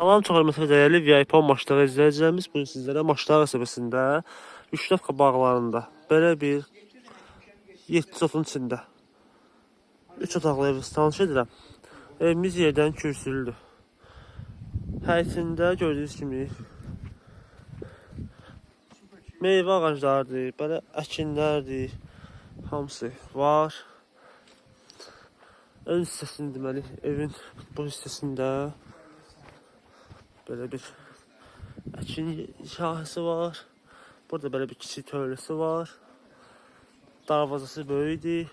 Salam, çox hörmətli dəyərli VIP maçları izləyicilərimiz. Bugün sizlərə maçlar qəsəbəsində Üçtəfka bağlarında belə bir 730 içində 3 otaqlı evi tanış edirəm. Evimiz yerdən kürsülüdür. Həyətində gördüyünüz kimi meyvə ağaclarıdır, belə əkinlərdir, hamısı var. Ön hissəsində deməli evin bu hissəsində belə bir əkin şahısı var. Burada belə bir kiçik tövləsi var. Darvazası böyükdür.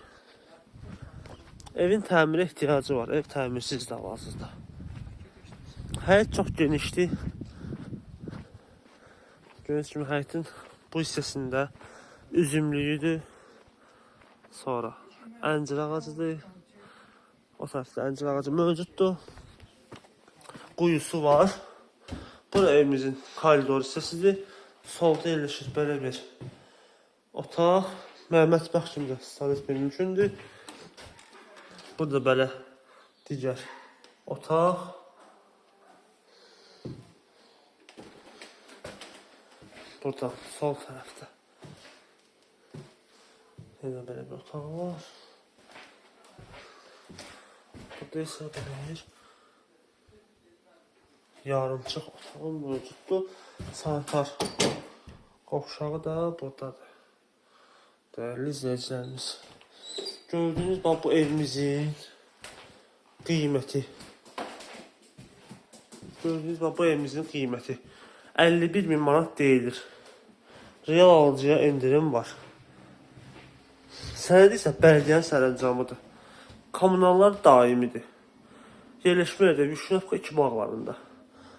Evin təmirə ehtiyacı var. Ev təmirsizdir hal-hazırda. Həyət çox genişdir. Gördüyünüz kimi həyətin bu hissəsində üzümlüyüdür. Sonra əncir ağacıdır. O tərəfdə əncir ağacı mövcuddur. Quyusu var. Bura evimizin koridor hissəsidir. Solda yerləşir belə bir otaq. Mətbəx kimi də istifadə etmək mümkündür. Burada belə digər otaq. Burada sol tərəfdə yenə belə bir otaq var. Burada isə belə bir yarımçıq otağım mövcuddur. Sanitar qovşağı da buradadır. Değerli izləyicilərimiz, gördüğünüz bu evimizin qiyməti. Gördüğünüz bu evimizin qiyməti 51.000 manat deyilir. Real alıcıya indirim var. Sənədi isə bələdiyənin sərəncamıdır. Kommunallar daimidir. Yerləşmə evi Üçtəfka 2 bağlarında.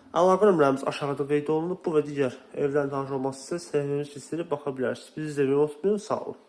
Əlaqə nömrəmiz aşağıda qeyd olunub. Bu və digər evlərin tanış olması isə səhifəmiz keçirib baxa bilərsiniz. Bizi izləməyi unutmayın. Sağ olun.